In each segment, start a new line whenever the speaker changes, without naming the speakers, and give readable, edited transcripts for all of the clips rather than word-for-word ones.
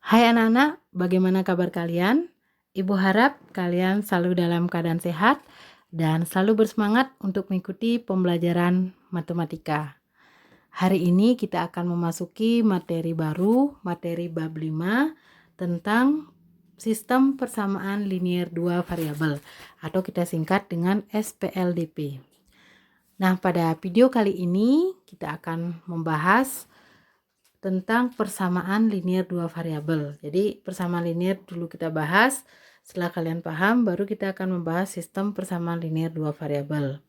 Hai anak-anak, bagaimana kabar kalian? Ibu harap kalian selalu dalam keadaan sehat dan selalu bersemangat untuk mengikuti pembelajaran matematika. Hari ini kita akan memasuki materi baru, materi bab 5 tentang sistem persamaan linier dua variabel atau kita singkat dengan SPLDP. Nah, pada video kali ini kita akan membahas tentang persamaan linier dua variabel. Jadi persamaan linier dulu kita bahas. Setelah kalian paham, baru kita akan membahas sistem persamaan linier dua variabel.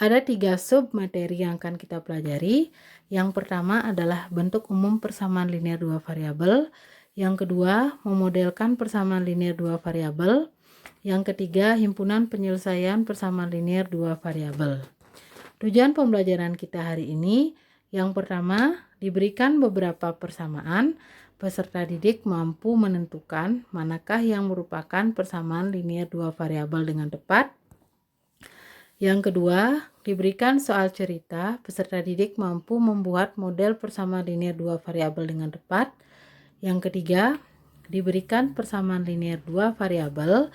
Ada 3 sub materi yang akan kita pelajari. Yang pertama adalah bentuk umum persamaan linier dua variabel. Yang kedua, memodelkan persamaan linier dua variabel. Yang ketiga, himpunan penyelesaian persamaan linier dua variabel. Tujuan pembelajaran kita hari ini, yang pertama, diberikan beberapa persamaan, peserta didik mampu menentukan manakah yang merupakan persamaan linier dua variabel dengan tepat. Yang kedua, diberikan soal cerita, peserta didik mampu membuat model persamaan linier dua variabel dengan tepat. Yang ketiga, diberikan persamaan linier dua variabel,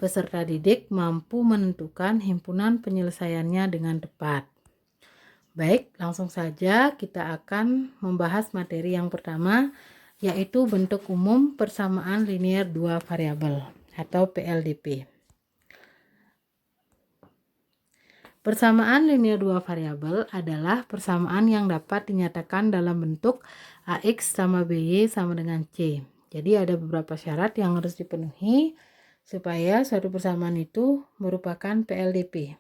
peserta didik mampu menentukan himpunan penyelesaiannya dengan tepat. Baik, langsung saja kita akan membahas materi yang pertama, yaitu bentuk umum persamaan linier dua variabel atau PLDP. Persamaan linier dua variabel adalah persamaan yang dapat dinyatakan dalam bentuk AX sama BY sama dengan C. Jadi ada beberapa syarat yang harus dipenuhi supaya suatu persamaan itu merupakan PLDP.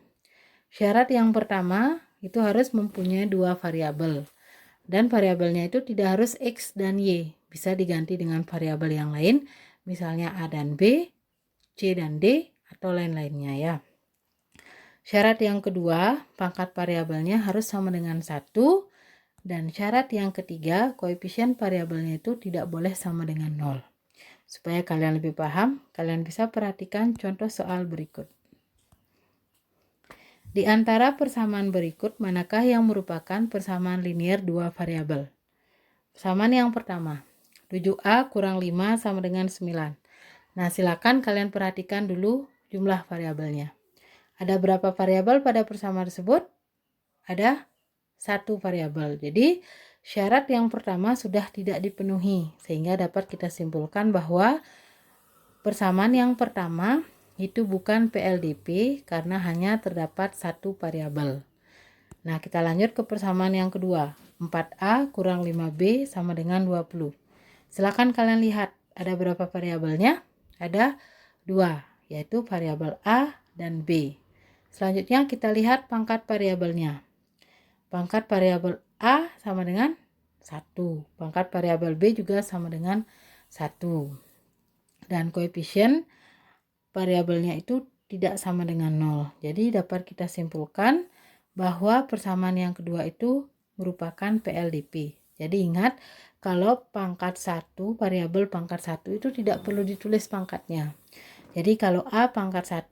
Syarat yang pertama itu harus mempunyai dua variabel. Dan variabelnya itu tidak harus X dan Y. Bisa diganti dengan variabel yang lain, misalnya A dan B, C dan D, atau lain-lainnya ya. Syarat yang kedua, pangkat variabelnya harus sama dengan 1. Dan syarat yang ketiga, koefisien variabelnya itu tidak boleh sama dengan 0. Supaya kalian lebih paham, kalian bisa perhatikan contoh soal berikut. Di antara persamaan berikut, manakah yang merupakan persamaan linier dua variabel? Persamaan yang pertama, 7A kurang 5 sama dengan 9. Nah, silakan kalian perhatikan dulu jumlah variabelnya. Ada berapa variabel pada persamaan tersebut? Ada 1 variabel. Jadi, syarat yang pertama sudah tidak dipenuhi, sehingga dapat kita simpulkan bahwa persamaan yang pertama itu bukan PLDP karena hanya terdapat 1 variabel. Nah, kita lanjut ke persamaan yang kedua. 4A kurang 5B sama dengan 20. Silakan kalian lihat, ada berapa variabelnya? Ada 2, yaitu variabel A dan B. Selanjutnya kita lihat pangkat variabelnya. Pangkat variabel A sama dengan 1. Pangkat variabel B juga sama dengan 1. Dan koefisien variabelnya itu tidak sama dengan 0. Jadi dapat kita simpulkan bahwa persamaan yang kedua itu merupakan PLDP. Jadi ingat, kalau pangkat 1, variabel pangkat 1 itu tidak perlu ditulis pangkatnya. Jadi kalau A pangkat 1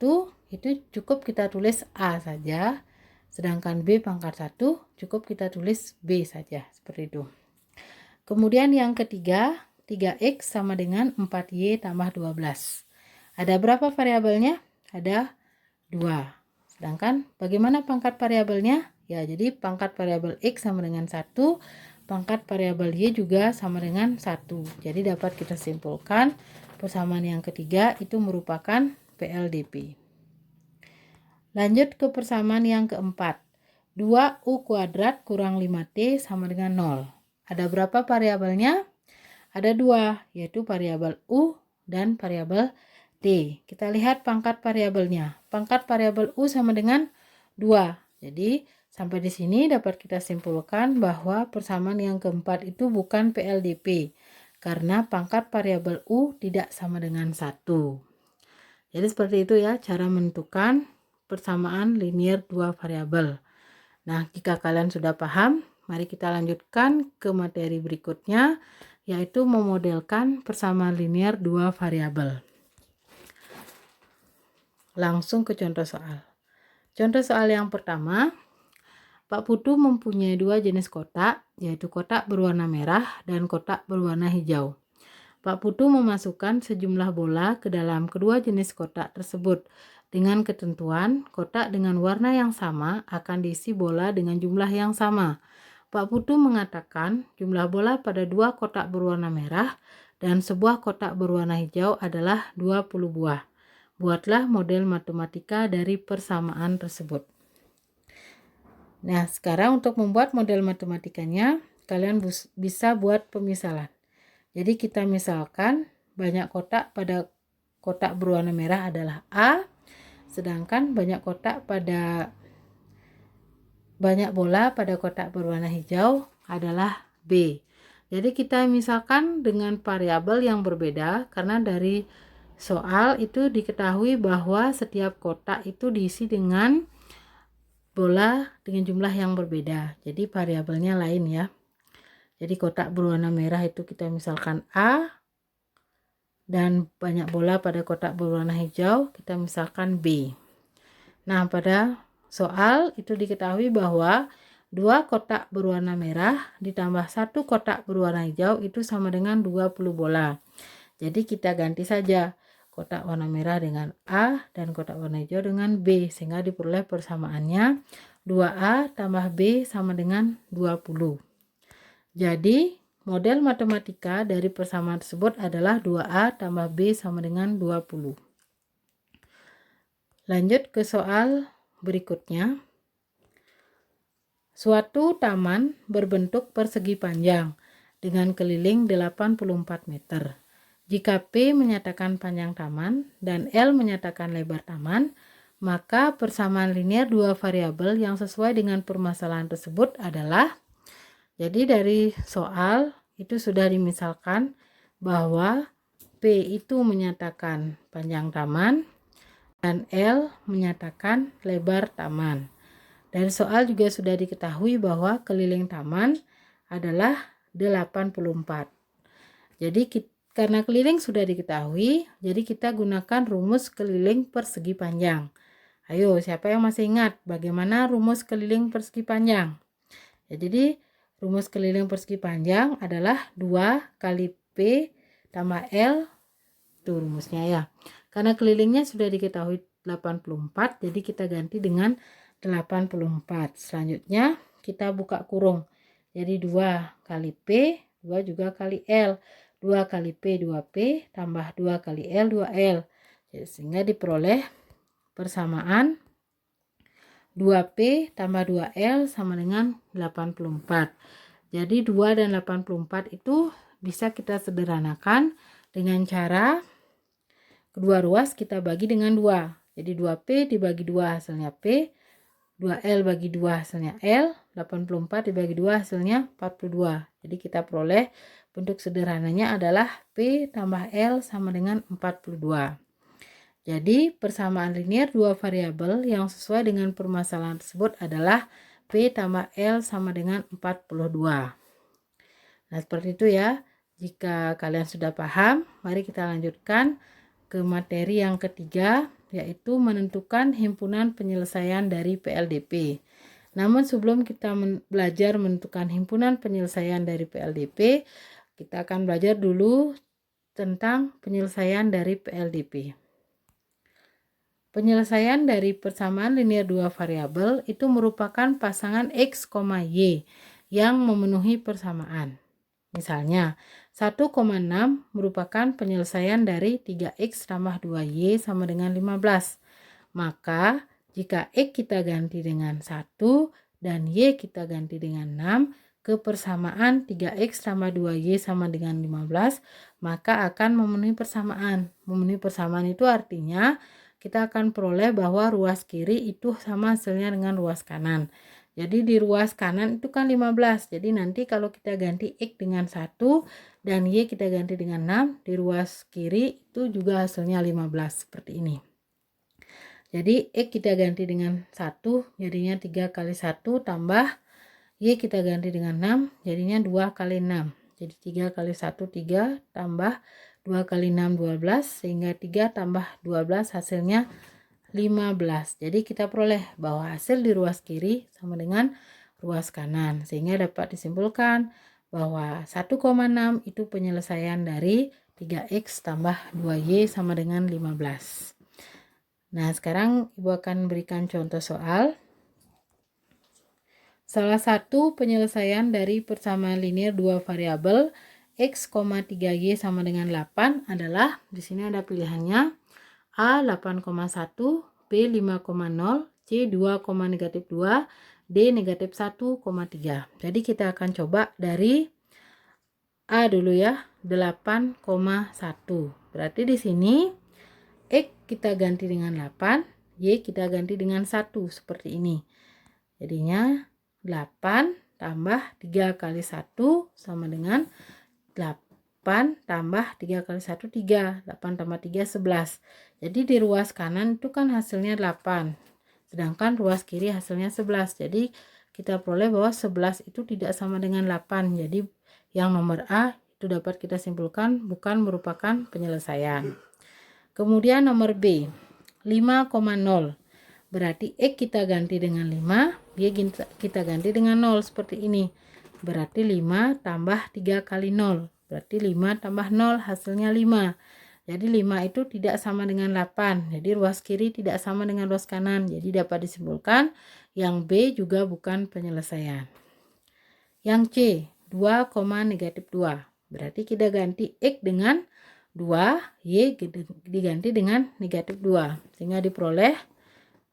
itu cukup kita tulis A saja. Sedangkan B pangkat 1 cukup kita tulis B saja. Seperti itu. Kemudian yang ketiga, 3X sama dengan 4Y tambah 12. Ada berapa variabelnya? Ada 2. Sedangkan bagaimana pangkat variabelnya? Ya, jadi pangkat variabel X sama dengan 1, pangkat variabel Y juga sama dengan 1. Jadi dapat kita simpulkan persamaan yang ketiga itu merupakan PLDP. Lanjut ke persamaan yang keempat. 2U kuadrat kurang 5T sama dengan 0. Ada berapa variabelnya? Ada 2, yaitu variabel U dan variabel T. Kita lihat pangkat variabelnya. Pangkat variabel U sama dengan 2. Jadi sampai di sini dapat kita simpulkan bahwa persamaan yang keempat itu bukan PLDP karena pangkat variabel U tidak sama dengan 1. Jadi seperti itu ya cara menentukan persamaan linier dua variabel. Nah, jika kalian sudah paham, mari kita lanjutkan ke materi berikutnya, yaitu memodelkan persamaan linier dua variabel. Langsung ke contoh soal. Contoh soal yang pertama, Pak Putu mempunyai 2 jenis kotak, yaitu kotak berwarna merah dan kotak berwarna hijau. Pak Putu memasukkan sejumlah bola ke dalam kedua jenis kotak tersebut. Dengan ketentuan, kotak dengan warna yang sama akan diisi bola dengan jumlah yang sama. Pak Putu mengatakan jumlah bola pada dua kotak berwarna merah dan sebuah kotak berwarna hijau adalah 20 buah. Buatlah model matematika dari persamaan tersebut. Nah, sekarang untuk membuat model matematikanya, kalian bisa buat pemisalan. Jadi kita misalkan banyak kotak pada kotak berwarna merah adalah A, sedangkan banyak bola pada kotak berwarna hijau adalah B. Jadi kita misalkan dengan variabel yang berbeda karena dari soal itu diketahui bahwa setiap kotak itu diisi dengan bola dengan jumlah yang berbeda. Jadi variabelnya lain ya. Jadi kotak berwarna merah itu kita misalkan A, dan banyak bola pada kotak berwarna hijau kita misalkan B. Nah, pada soal itu diketahui bahwa dua kotak berwarna merah ditambah satu kotak berwarna hijau itu sama dengan 20 bola. Jadi kita ganti saja kotak warna merah dengan A dan kotak warna hijau dengan B, sehingga diperoleh persamaannya 2A tambah B sama dengan 20. Jadi model matematika dari persamaan tersebut adalah 2A tambah B sama dengan 20. Lanjut ke soal berikutnya. Suatu taman berbentuk persegi panjang dengan keliling 84 meter. Jika P menyatakan panjang taman dan L menyatakan lebar taman, maka persamaan linear dua variabel yang sesuai dengan permasalahan tersebut adalah. Jadi dari soal itu sudah dimisalkan bahwa P itu menyatakan panjang taman dan L menyatakan lebar taman. Dari soal juga sudah diketahui bahwa keliling taman adalah 84. Jadi karena keliling sudah diketahui, jadi kita gunakan rumus keliling persegi panjang. Ayo, siapa yang masih ingat bagaimana rumus keliling persegi panjang? Ya, jadi rumus keliling persegi panjang adalah 2 kali P tambah L. Itu rumusnya ya. Karena kelilingnya sudah diketahui 84, jadi kita ganti dengan 84. Selanjutnya kita buka kurung. Jadi 2 kali P, 2 juga kali L. 2 kali P, 2P, tambah 2 kali L, 2L. Jadi, sehingga diperoleh persamaan 2P tambah 2L sama dengan 84. Jadi 2 dan 84 itu bisa kita sederhanakan dengan cara kedua ruas kita bagi dengan 2. Jadi 2P dibagi 2 hasilnya P, 2L bagi 2 hasilnya L, 84 dibagi 2 hasilnya 42. Jadi kita peroleh bentuk sederhananya adalah P tambah L sama dengan 42. Jadi persamaan linear dua variabel yang sesuai dengan permasalahan tersebut adalah P tambah L sama dengan 42. Nah, seperti itu ya. Jika kalian sudah paham, mari kita lanjutkan ke materi yang ketiga, yaitu menentukan himpunan penyelesaian dari PLDP. Namun sebelum kita belajar menentukan himpunan penyelesaian dari PLDP, kita akan belajar dulu tentang penyelesaian dari PLDP. Penyelesaian dari persamaan linear dua variabel itu merupakan pasangan X, Y yang memenuhi persamaan. Misalnya, 1,6 merupakan penyelesaian dari 3X tambah 2Y sama dengan 15. Maka, jika X kita ganti dengan 1 dan Y kita ganti dengan 6 ke persamaan 3X tambah 2Y sama dengan 15, maka akan memenuhi persamaan. Memenuhi persamaan itu artinya kita akan peroleh bahwa ruas kiri itu sama hasilnya dengan ruas kanan. Jadi di ruas kanan itu kan 15. Jadi nanti kalau kita ganti X dengan 1 dan Y kita ganti dengan 6, di ruas kiri itu juga hasilnya 15 seperti ini. Jadi X kita ganti dengan 1 jadinya 3 kali 1 tambah Y kita ganti dengan 6 jadinya 2 kali 6. Jadi 3 kali 1 3 tambah 2 kali 6 12 sehingga 3 tambah 12 hasilnya 15. Jadi kita peroleh bahwa hasil di ruas kiri sama dengan ruas kanan. Sehingga dapat disimpulkan bahwa 1,6 itu penyelesaian dari 3x tambah 2y sama dengan 15. Nah, sekarang Ibu akan berikan contoh soal. Salah satu penyelesaian dari persamaan linear dua variabel x, 3y sama dengan 8 adalah, di sini ada pilihannya A 8,1, B 5,0, C 2,-2, D -1,3. Jadi kita akan coba dari A dulu ya, 8,1. Berarti di sini X kita ganti dengan 8, Y kita ganti dengan 1 seperti ini. Jadinya 8 tambah 3 kali 1 sama dengan 8 tambah 3 kali 1 3. 8 tambah 3 11. Jadi di ruas kanan itu kan hasilnya 8. Sedangkan ruas kiri hasilnya 11. Jadi kita peroleh bahwa 11 itu tidak sama dengan 8. Jadi yang nomor A itu dapat kita simpulkan bukan merupakan penyelesaian. Kemudian nomor B, 5,0. Berarti X kita ganti dengan 5, Y kita ganti dengan 0 seperti ini. Berarti 5 tambah 3 kali 0. Berarti 5 tambah 0 hasilnya 5. Jadi 5 itu tidak sama dengan 8. Jadi ruas kiri tidak sama dengan ruas kanan. Jadi dapat disimpulkan yang B juga bukan penyelesaian. Yang C, 2,-2. Berarti kita ganti X dengan 2, Y diganti dengan -2. Sehingga diperoleh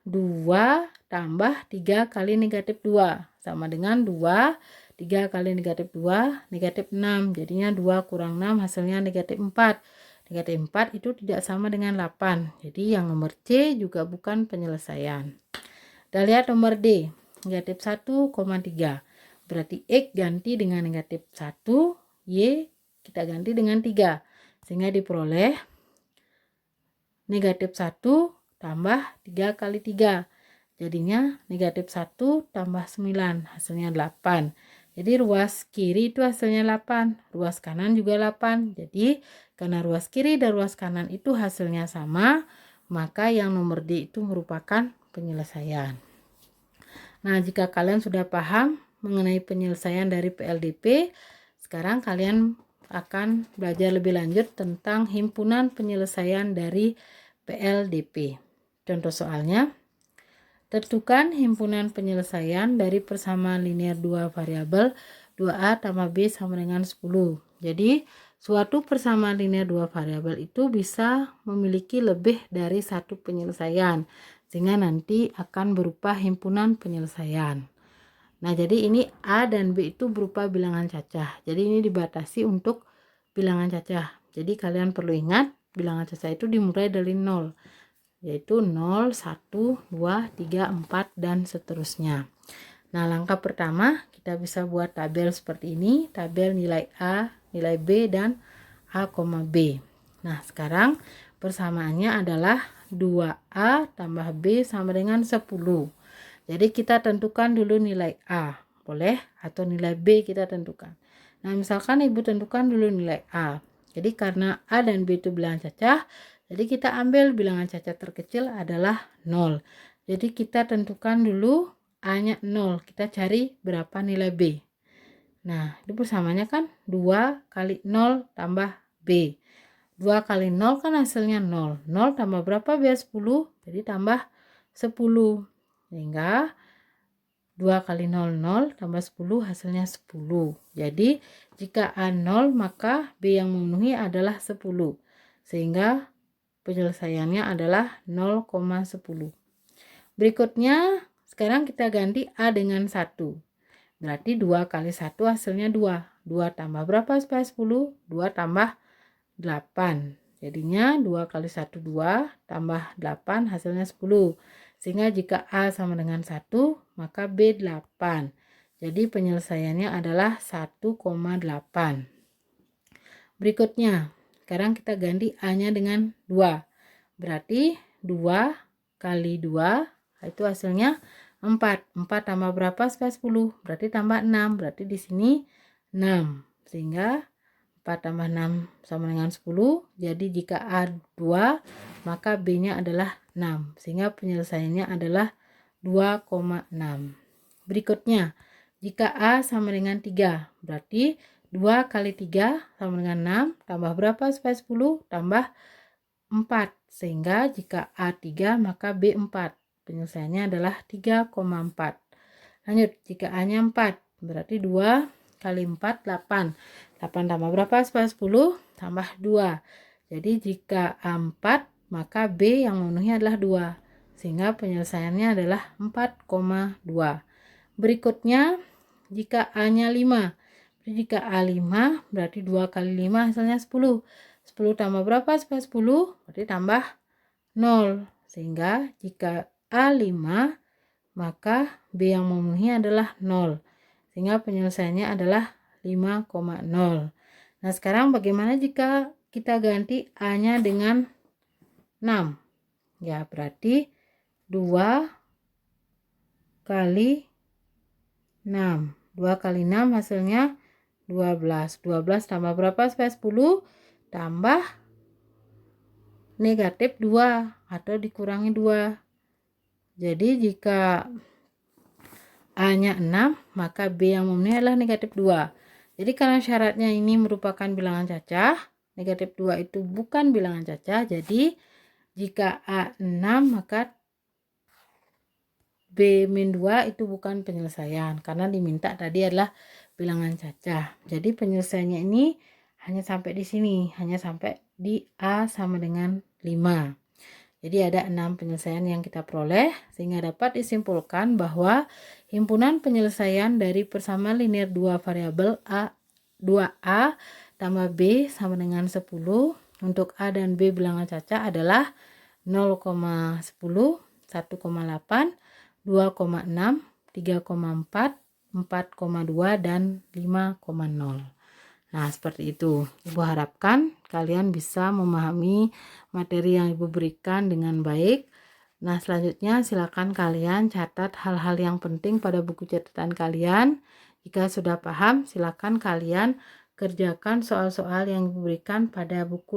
2 tambah 3 kali -2 sama dengan 2, 3 kali -2, -6. Jadinya 2 kurang 6 hasilnya -4. -4 itu tidak sama dengan 8. Jadi yang nomor C juga bukan penyelesaian. Kita lihat nomor D, -1,3. Berarti X ganti dengan -1, Y kita ganti dengan 3. Sehingga diperoleh -1 tambah 3 kali 3. Jadinya -1 tambah 9 hasilnya 8. Jadi ruas kiri itu hasilnya 8, ruas kanan juga 8. Jadi karena ruas kiri dan ruas kanan itu hasilnya sama, maka yang nomor D itu merupakan penyelesaian. Nah, jika kalian sudah paham mengenai penyelesaian dari PLDP, sekarang kalian akan belajar lebih lanjut tentang himpunan penyelesaian dari PLDP. Contoh soalnya, tentukan himpunan penyelesaian dari persamaan linear dua variabel 2A tambah B sama dengan 10. Jadi, suatu persamaan linear dua variabel itu bisa memiliki lebih dari satu penyelesaian, sehingga nanti akan berupa himpunan penyelesaian. Nah, jadi ini A dan B itu berupa bilangan cacah. Jadi ini dibatasi untuk bilangan cacah. Jadi kalian perlu ingat, bilangan cacah itu dimulai dari 0. Yaitu 0, 1, 2, 3, 4, dan seterusnya. Nah, langkah pertama kita bisa buat tabel seperti ini. Tabel nilai A, nilai B, dan A, B. Nah, sekarang persamaannya adalah 2A tambah B sama dengan 10. Jadi kita tentukan dulu nilai A, boleh, atau nilai B kita tentukan. Nah, misalkan Ibu tentukan dulu nilai A. Jadi karena A dan B itu bilangan cacah, jadi kita ambil bilangan cacah terkecil adalah 0. Jadi kita tentukan dulu A-nya 0. Kita cari berapa nilai B. Nah, itu persamanya kan 2 kali 0 tambah B. 2 kali 0 kan hasilnya 0. 0 tambah berapa biar 10? Jadi tambah 10. Sehingga 2 kali 0, 0 tambah 10 hasilnya 10. Jadi jika A 0 maka B yang memenuhi adalah 10. Sehingga penyelesaiannya adalah 0,10. Berikutnya sekarang kita ganti A dengan 1. Berarti 2 kali 1 hasilnya 2. 2 tambah berapa supaya 10? 2 tambah 8. Jadinya 2 kali 1 2 tambah 8 hasilnya 10. Sehingga jika A sama dengan 1, maka B 8. Jadi penyelesaiannya adalah 1,8. Berikutnya, sekarang kita ganti A-nya dengan 2. Berarti 2 kali 2, itu hasilnya 4. 4 tambah berapa supaya 10? Berarti tambah 6. Berarti di sini 6. Sehingga 4 tambah 6 sama dengan 10. Jadi jika A 2, maka B-nya adalah 6. Sehingga penyelesaiannya adalah 2,6. Berikutnya, jika A sama dengan 3, berarti 2 kali 3 sama dengan 6, tambah berapa supaya 10? Tambah 4. Sehingga jika A3 maka B4. Penyelesaiannya adalah 3,4. Lanjut, jika A-nya 4, berarti 2 kali 4, 8. 8 tambah berapa supaya 10? Tambah 2. Jadi jika A4, maka B yang memenuhi adalah 2. Sehingga penyelesaiannya adalah 4,2. Berikutnya, jika A-nya 5. Jika A5, berarti 2 kali 5 hasilnya 10. 10 tambah berapa supaya 10? Berarti tambah 0. Sehingga jika A5, maka B yang memenuhi adalah 0. Sehingga penyelesaiannya adalah 5,0. Nah, sekarang bagaimana jika kita ganti A-nya dengan 6? Ya, berarti 2 kali 6. 2 kali 6 hasilnya 12. 12 tambah berapa supaya 10? Tambah negatif 2 atau dikurangi 2. Jadi jika A-nya 6, maka B yang memenuhi adalah negatif 2. Jadi karena syaratnya ini merupakan bilangan cacah, negatif 2 itu bukan bilangan cacah. Jadi jika A6, maka B-2 itu bukan penyelesaian. Karena diminta tadi adalah bilangan cacah. Jadi penyelesaiannya ini hanya sampai di sini. Hanya sampai di A sama dengan 5. Jadi ada 6 penyelesaian yang kita peroleh, sehingga dapat disimpulkan bahwa himpunan penyelesaian dari persamaan linear 2 variabel A 2A tambah B sama dengan 10 untuk A dan B bilangan cacah adalah 0,10, 1,8, 2,6, 3,4, 4,2, dan 5,0. Nah, seperti itu. Ibu harapkan kalian bisa memahami materi yang Ibu berikan dengan baik. Nah, selanjutnya silakan kalian catat hal-hal yang penting pada buku catatan kalian. Jika sudah paham, silakan kalian kerjakan soal-soal yang Ibu berikan pada buku